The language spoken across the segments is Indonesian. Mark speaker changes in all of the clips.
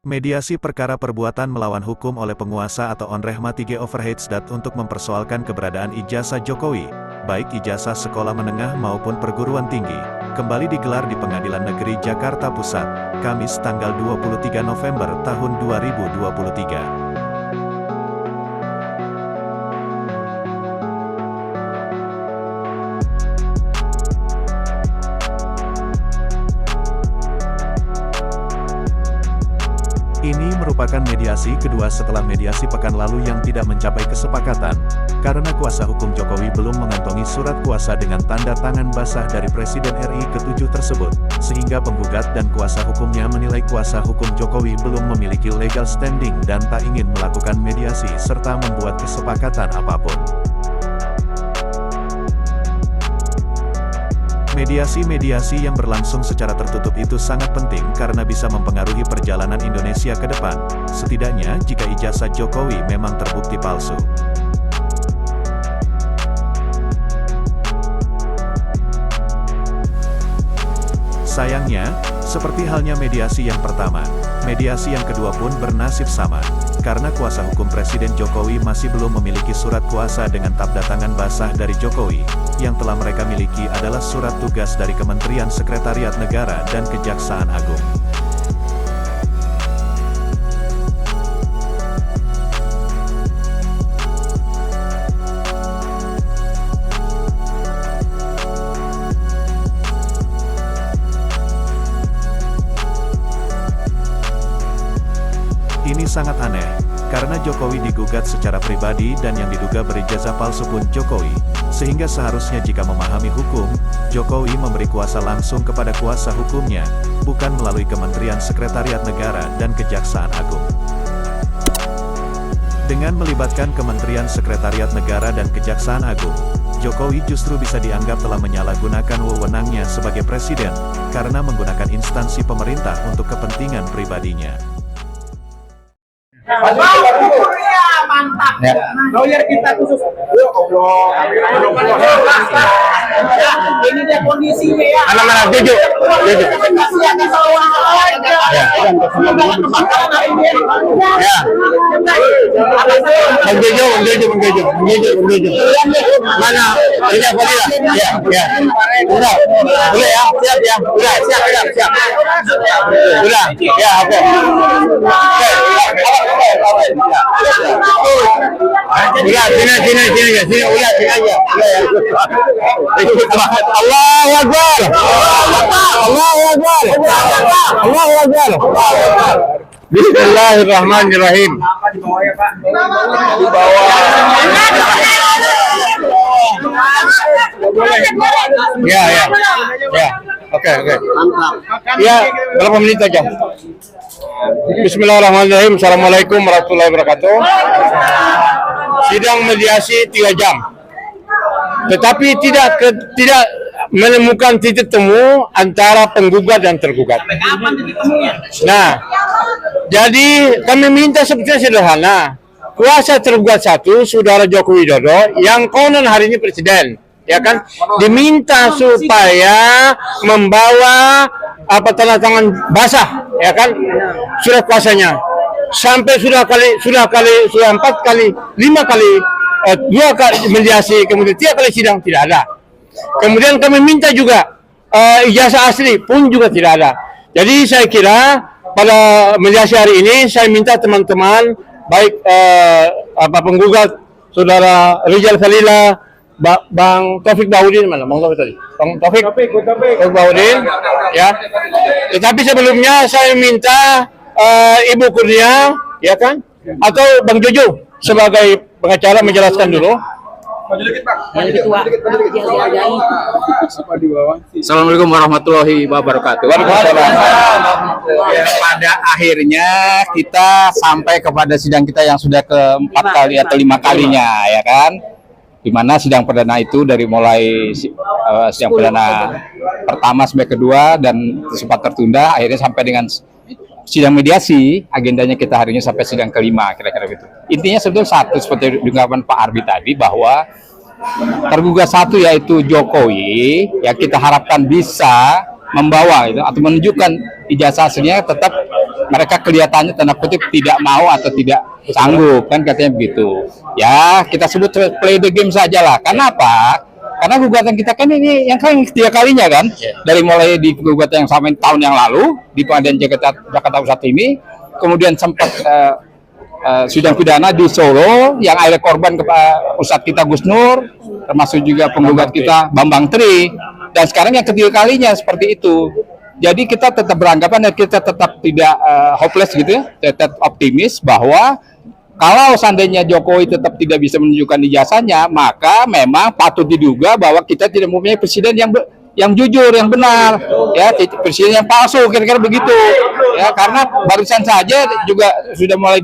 Speaker 1: Mediasi perkara perbuatan melawan hukum oleh penguasa atau onrehma 3 overheidsdat untuk mempersoalkan keberadaan ijazah Jokowi, baik ijazah sekolah menengah maupun perguruan tinggi, kembali digelar di Pengadilan Negeri Jakarta Pusat, Kamis tanggal 23 November tahun 2023. Ini merupakan mediasi kedua setelah mediasi pekan lalu yang tidak mencapai kesepakatan, karena kuasa hukum Jokowi belum mengantongi surat kuasa dengan tanda tangan basah dari Presiden RI ke-7 tersebut, sehingga penggugat dan kuasa hukumnya menilai kuasa hukum Jokowi belum memiliki legal standing dan tak ingin melakukan mediasi serta membuat kesepakatan apapun. Mediasi-mediasi yang berlangsung secara tertutup itu sangat penting karena bisa mempengaruhi perjalanan Indonesia ke depan, setidaknya jika ijazah Jokowi memang terbukti palsu. Sayangnya, seperti halnya mediasi yang pertama, mediasi yang kedua pun bernasib sama, karena kuasa hukum Presiden Jokowi masih belum memiliki surat kuasa dengan tanda tangan basah dari Jokowi. Yang telah mereka miliki adalah surat tugas dari Kementerian Sekretariat Negara dan Kejaksaan Agung. Ini sangat aneh, karena Jokowi digugat secara pribadi dan yang diduga berijazah palsu pun Jokowi, sehingga seharusnya jika memahami hukum, Jokowi memberi kuasa langsung kepada kuasa hukumnya, bukan melalui Kementerian Sekretariat Negara dan Kejaksaan Agung. Dengan melibatkan Kementerian Sekretariat Negara dan Kejaksaan Agung, Jokowi justru bisa dianggap telah menyalahgunakan wewenangnya sebagai presiden, karena menggunakan instansi pemerintah untuk kepentingan pribadinya.
Speaker 2: Mantap.
Speaker 3: Ya.
Speaker 2: Lawyer kita khusus. Ini dia kondisinya ya.
Speaker 3: Anak-anak jujur. Menjujur. Mana? Ini Fadila. Ya. Udah. Boleh ya? Siap ya. Udah, siap. Udah. Ya, oke. Udah, sini aja. Allahu Akbar. Bismillahirrahmanirrahim. Di bawah. Ya. Oke. Ya, berapa menit aja? Bismillahirrahmanirrahim. Assalamualaikum warahmatullahi wabarakatuh. Sidang mediasi 3 jam. Tetapi tidak menemukan titik temu antara penggugat dan tergugat. Nah, jadi kami minta sebetulnya sederhana. Kuasa tergugat 1, Saudara Joko Widodo, yang konon hari ini presiden, ya kan, diminta supaya membawa tanda tangan basah, ya kan, surat kuasanya. Sampai sudah 4 kali, 5 kali, 2 kali mediasi, kemudian 3 kali sidang tidak ada. Kemudian kami minta juga ijazah asli pun juga tidak ada. Jadi saya kira pada mediasi hari ini saya minta teman-teman baik penggugat Saudara Rizal Khalila, Bang Taufik Bahudin, mana Bang Taufik tadi? Bang Taufik Bahudin, ya. Tetapi sebelumnya saya minta Ibu Kurnia, ya kan, atau Bang Jojo sebagai pengacara menjelaskan dulu.
Speaker 4: Assalamualaikum warahmatullahi wabarakatuh. Pada akhirnya kita sampai kepada sidang kita yang sudah ke-4 kali atau 5 kalinya, ya kan? Di mana sidang perdana itu dari mulai sidang perdana pertama sampai kedua dan sempat tertunda, akhirnya sampai dengan sidang mediasi, agendanya kita hari ini sampai sidang kelima, kira-kira begitu. Intinya sebetulnya satu, seperti diungkapkan Pak Arbi tadi, bahwa tergugat 1 yaitu Jokowi, yang kita harapkan bisa membawa itu atau menunjukkan ijazah aslinya tetap mereka kelihatannya tanda kutip tidak mau atau tidak sanggup, kan katanya begitu. Ya, kita sebut play the game saja lah. Kenapa? Karena gugatan kita kan ini yang ketiga kalinya kan, dari mulai di gugatan yang sama tahun yang lalu di Pengadilan Jakarta Pusat ini, kemudian sempat sidang pidana di Solo yang akhirnya korban Ustadz kita Gus Nur, termasuk juga penggugat kita Bambang Tri, dan sekarang yang ketiga kalinya seperti itu. Jadi kita tetap beranggapan dan kita tetap tidak hopeless gitu ya, tetap optimis bahwa kalau seandainya Jokowi tetap tidak bisa menunjukkan ijazahnya, maka memang patut diduga bahwa kita tidak mempunyai presiden yang jujur, yang benar, ya, presiden yang palsu, kira-kira begitu. Ya, karena barusan saja juga sudah mulai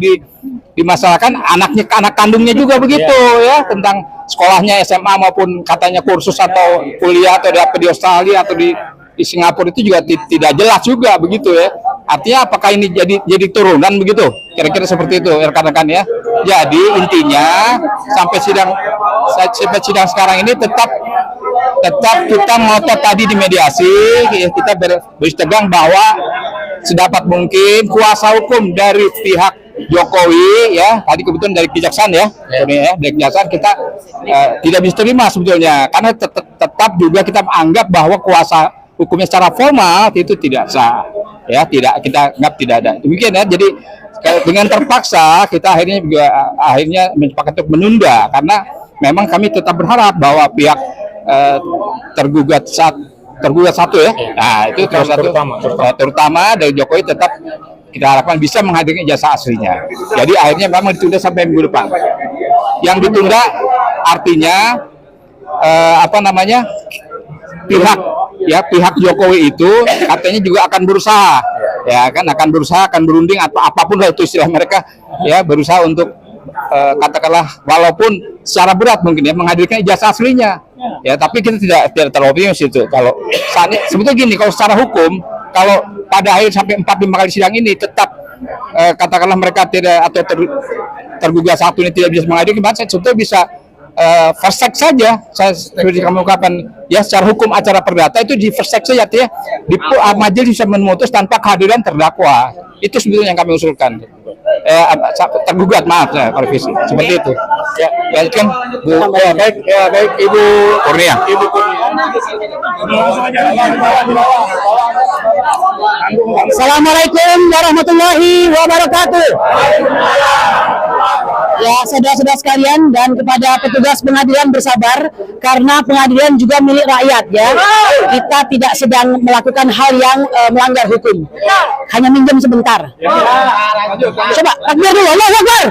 Speaker 4: dimasalahkan anak kandungnya juga begitu, ya, tentang sekolahnya SMA maupun katanya kursus atau kuliah atau di Australia atau di Singapura itu juga tidak jelas juga begitu ya. Artinya apakah ini jadi turunan begitu? Kira-kira seperti itu rekan-rekan ya. Jadi intinya sampai sidang sekarang ini tetap kita ngotot tadi di mediasi, kita bertegang bahwa sedapat mungkin kuasa hukum dari pihak Jokowi ya, tadi kebetulan dari kejaksaan ya, dari kejaksaan kita tidak bisa terima sebetulnya, karena tetap juga kita menganggap bahwa kuasa hukumnya secara formal itu tidak sah, ya, kita anggap tidak ada. Demikian ya. Jadi dengan terpaksa kita akhirnya menyepakat untuk menunda, karena memang kami tetap berharap bahwa pihak tergugat satu ya, nah itu terutama dari Jokowi tetap kita harapkan bisa menghadirkan ijazah aslinya. Jadi akhirnya memang ditunda sampai minggu depan. Yang ditunda artinya pihak Jokowi itu katanya juga akan berusaha, ya kan, akan berunding atau apapun lah itu istilah mereka, ya, berusaha untuk katakanlah walaupun secara berat mungkin ya menghadirkan ijazah aslinya, ya, tapi kita tidak terlalu optimis itu. Kalau sebetulnya gini, kalau secara hukum, kalau pada akhir sampai 4-5 kali sidang ini tetap katakanlah mereka tidak atau tergugat satu ini tidak bisa menghadirkan, saya sebetulnya bisa first check saja. Saya seperti kamu ungkapkan ya, secara hukum acara perdata itu di first check saja ya, majelis bisa memutus tanpa kehadiran terdakwa. Itu sebetulnya yang kami usulkan. Tergugat, maaf ya, kalau visi seperti itu. Ya, kan Bu, baik Ibu Kurnia.
Speaker 5: Assalamualaikum warahmatullahi wabarakatuh. Ya, saudara-saudara sekalian dan kepada petugas pengadilan bersabar, karena pengadilan juga milik rakyat ya. Kita tidak sedang melakukan hal yang melanggar hukum. Hanya minjem sebentar. Coba takbir dulu, Allahu Akbar.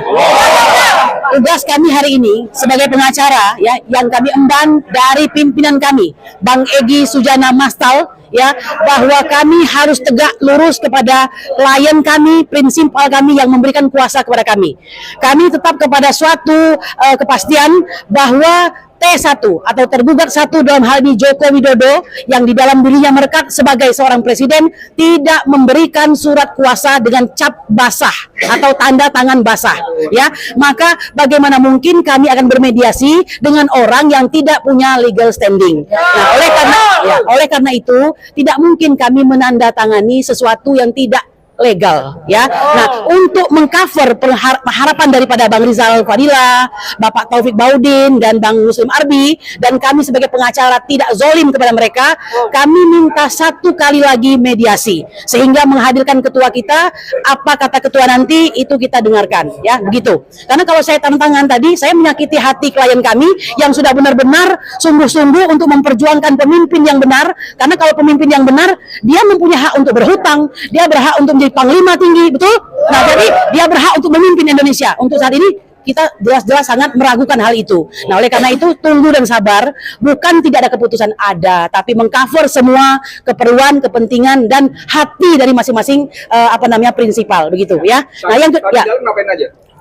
Speaker 5: Tugas kami hari ini sebagai pengacara ya, yang kami emban dari pimpinan kami, Bang Egy Sujana Mastal, ya, bahwa kami harus tegak lurus kepada klien kami, prinsipal kami yang memberikan kuasa kepada kami. Kami tetap kepada suatu kepastian bahwa T1 atau tergugat satu dalam hal ini Joko Widodo yang di dalam dirinya merekat sebagai seorang presiden tidak memberikan surat kuasa dengan cap basah atau tanda tangan basah, ya, maka bagaimana mungkin kami akan bermediasi dengan orang yang tidak punya legal standing. Nah, oleh karena itu tidak mungkin kami menandatangani sesuatu yang tidak legal, ya. Nah, untuk mengcover harapan daripada Bang Rizal Fadila, Bapak Taufik Baudin dan Bang Muslim Arbi, dan kami sebagai pengacara tidak zolim kepada mereka, kami minta satu kali lagi mediasi sehingga menghadirkan ketua kita. Apa kata ketua nanti itu kita dengarkan, ya, begitu. Karena kalau saya tantangan tadi, saya menyakiti hati klien kami yang sudah benar-benar sungguh-sungguh untuk memperjuangkan pemimpin yang benar. Karena kalau pemimpin yang benar, dia mempunyai hak untuk berhutang, dia berhak untuk menjadi panglima tinggi, betul? Nah, jadi dia berhak untuk memimpin Indonesia. Untuk saat ini kita jelas-jelas sangat meragukan hal itu. Nah, oleh karena itu tunggu dan sabar, bukan tidak ada keputusan, ada, tapi mengcover semua keperluan, kepentingan dan hati dari masing-masing prinsipal, begitu ya. Nah, yang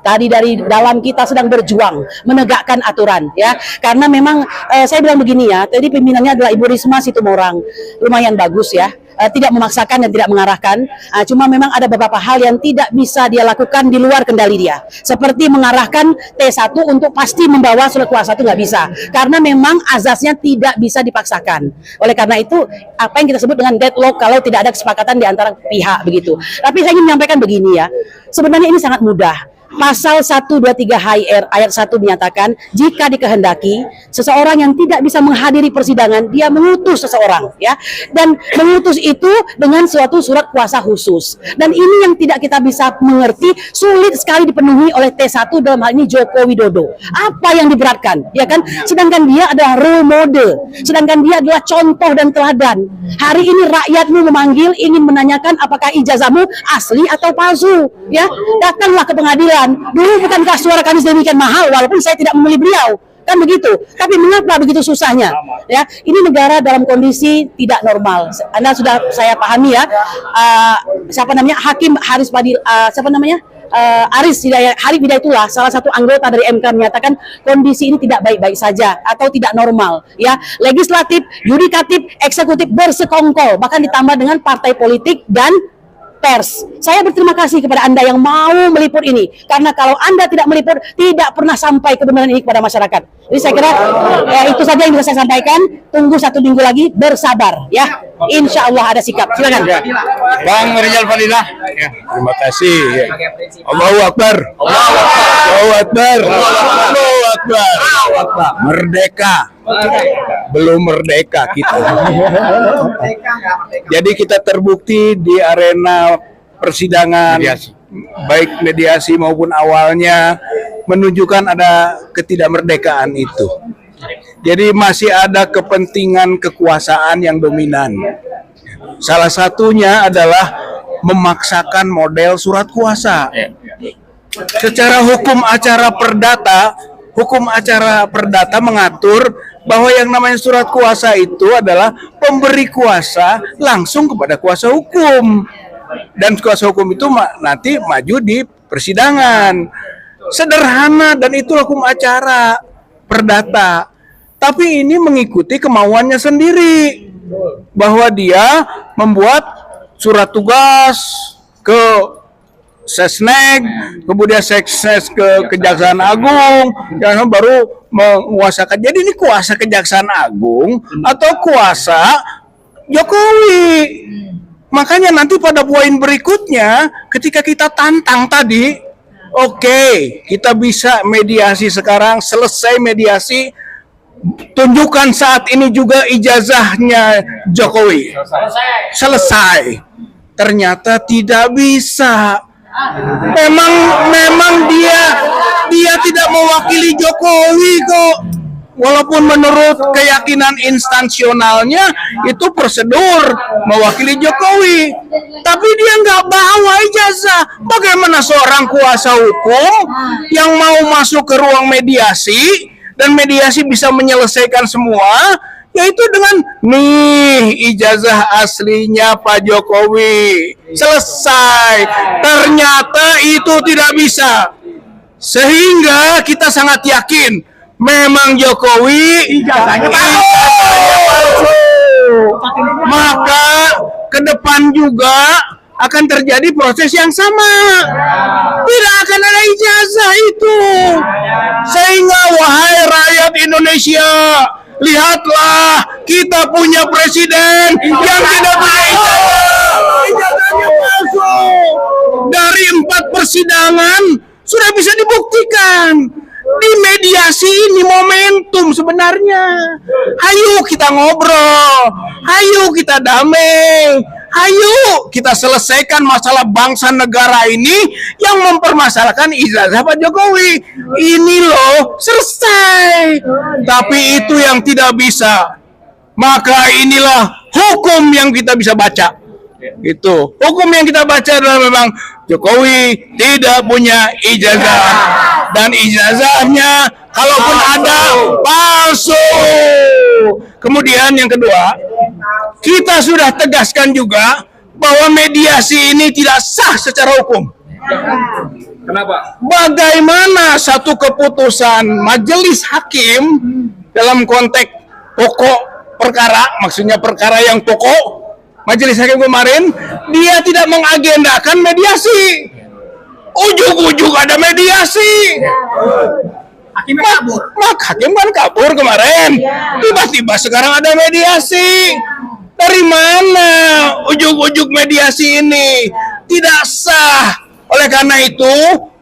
Speaker 5: tadi dari dalam kita sedang berjuang menegakkan aturan, ya, karena memang saya bilang begini ya, tadi pimpinannya adalah Ibu Risma Situmorang, lumayan bagus ya. tidak memaksakan dan tidak mengarahkan. Cuma memang ada beberapa hal yang tidak bisa dia lakukan di luar kendali dia. Seperti mengarahkan T1 untuk pasti membawa surat kuasa itu nggak bisa. Karena memang azasnya tidak bisa dipaksakan. Oleh karena itu, apa yang kita sebut dengan deadlock kalau tidak ada kesepakatan di antara pihak begitu. Tapi saya ingin menyampaikan begini ya. Sebenarnya ini sangat mudah. Pasal 123 HR ayat 1 menyatakan jika dikehendaki seseorang yang tidak bisa menghadiri persidangan dia mengutus seseorang ya, dan mengutus itu dengan suatu surat kuasa khusus, dan ini yang tidak kita bisa mengerti, sulit sekali dipenuhi oleh T1 dalam hal ini Joko Widodo. Apa yang diberatkan ya kan, sedangkan dia adalah role model, sedangkan dia adalah contoh dan teladan. Hari ini rakyatmu memanggil ingin menanyakan apakah ijazahmu asli atau palsu ya, datanglah ke pengadilan. Dulu bukankah suara kami sedemikian mahal walaupun saya tidak memilih beliau, kan begitu? Tapi mengapa begitu susahnya? Ya, ini negara dalam kondisi tidak normal. Anda sudah saya pahami ya. Siapa namanya Hakim Haris Padil, Aris Hidayatullah, salah satu anggota dari MK menyatakan kondisi ini tidak baik-baik saja atau tidak normal. Ya, legislatif, yudikatif, eksekutif bersekongkol, bahkan ditambah dengan partai politik dan pers. Saya berterima kasih kepada Anda yang mau meliput ini, karena kalau Anda tidak meliput tidak pernah sampai kebenaran ini kepada masyarakat. Jadi saya kira itu saja yang bisa saya sampaikan. Tunggu 1 minggu lagi, bersabar ya. Insya Allah ada sikap. Silakan.
Speaker 3: Bang Rizal Fadilah. Ya, terima kasih. Ya. Allahu Akbar. Allahu Akbar. Allahu Akbar. Merdeka. Belum merdeka kita. Jadi kita terbukti di arena persidangan, baik mediasi maupun awalnya, menunjukkan ada ketidakmerdekaan itu. Jadi masih ada kepentingan kekuasaan yang dominan. Salah satunya adalah memaksakan model surat kuasa. Secara hukum acara perdata mengatur bahwa yang namanya surat kuasa itu adalah pemberi kuasa langsung kepada kuasa hukum. Dan kuasa hukum itu nanti maju di persidangan. Sederhana, dan itu hukum acara perdata. Tapi ini mengikuti kemauannya sendiri, bahwa dia membuat surat tugas ke Sesnek, kemudian Sesnek ke Kejaksaan Agung, dan baru menguasakan. Jadi ini kuasa Kejaksaan Agung atau kuasa Jokowi. Makanya nanti pada poin berikutnya, ketika kita tantang tadi, oke, kita bisa mediasi sekarang, selesai mediasi, tunjukkan saat ini juga ijazahnya Jokowi. Selesai. Ternyata tidak bisa. Memang dia tidak mewakili Jokowi kok. Walaupun menurut keyakinan instansionalnya itu prosedur mewakili Jokowi, tapi dia nggak bawa ijazah. Bagaimana seorang kuasa hukum yang mau masuk ke ruang mediasi dan mediasi bisa menyelesaikan semua, yaitu dengan nih ijazah aslinya Pak Jokowi, selesai. Ternyata itu tidak bisa, sehingga kita sangat yakin memang Jokowi ijazahnya palsu. Maka ke depan juga akan terjadi proses yang sama. Tidak akan ada ijazah itu. Sehingga wahai rakyat Indonesia, lihatlah kita punya presiden yang tidak punya ijazah. Ijazahnya palsu. Dari 4 persidangan sudah bisa dibuktikan. Di mediasi ini momentum sebenarnya. Ayo kita ngobrol, ayo kita damai, ayo kita selesaikan masalah bangsa negara ini yang mempermasalahkan ijazah Pak Jokowi. Ini loh, selesai. Tapi itu yang tidak bisa. Maka inilah hukum yang kita bisa baca. Itu hukum yang kita baca adalah memang Jokowi tidak punya ijazah, dan ijazahnya kalaupun ada palsu. Kemudian yang kedua, kita sudah tegaskan juga bahwa mediasi ini tidak sah secara hukum. Kenapa? Bagaimana satu keputusan majelis hakim dalam konteks pokok perkara, maksudnya perkara yang pokok, Majelis Hakim kemarin, dia tidak mengagendakan mediasi. Ujuk-ujuk ada mediasi.
Speaker 2: Hakimnya kabur.
Speaker 3: Hakim kan kabur kemarin. Tiba-tiba sekarang ada mediasi. Dari mana ujuk-ujuk mediasi ini? Tidak sah. Oleh karena itu,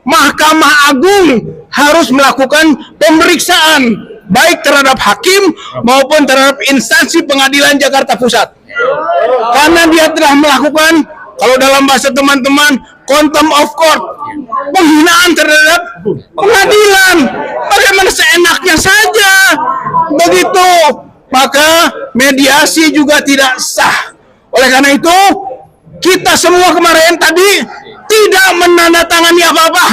Speaker 3: Mahkamah Agung harus melakukan pemeriksaan baik terhadap hakim maupun terhadap instansi pengadilan Jakarta Pusat. Karena dia telah melakukan, kalau dalam bahasa teman-teman, contempt of court, penghinaan terhadap pengadilan. Bagaimana seenaknya saja begitu, maka mediasi juga tidak sah. Oleh karena itu, kita semua kemarin tadi tidak menandatangani apa-apa.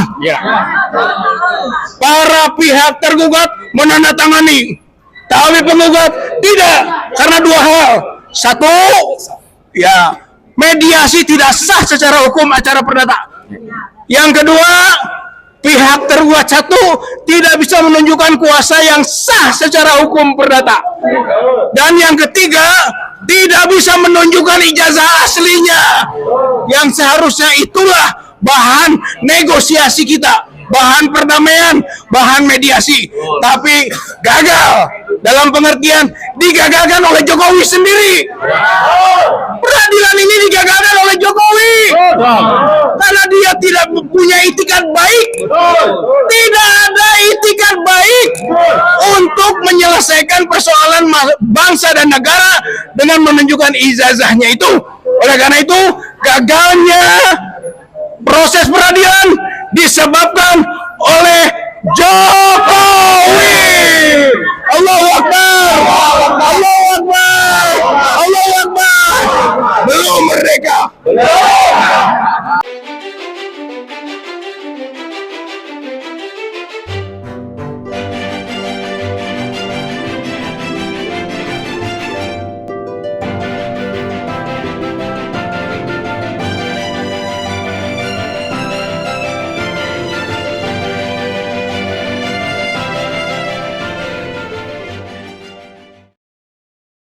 Speaker 3: Para pihak tergugat menandatangani, tapi penggugat tidak, karena dua hal. Satu, ya mediasi tidak sah secara hukum acara perdata. Yang kedua, pihak tergugat satu tidak bisa menunjukkan kuasa yang sah secara hukum perdata. Dan yang ketiga, tidak bisa menunjukkan ijazah aslinya. Yang seharusnya itulah bahan negosiasi kita, bahan perdamaian, bahan mediasi. Tapi gagal. Dalam pengertian digagalkan oleh Jokowi sendiri. Peradilan ini digagalkan oleh Jokowi karena dia tidak punya itikat baik. Tidak ada itikat baik untuk menyelesaikan persoalan bangsa dan negara dengan menunjukkan ijazahnya itu. Oleh karena itu, gagalnya proses peradilan disebabkan oleh Jokowi.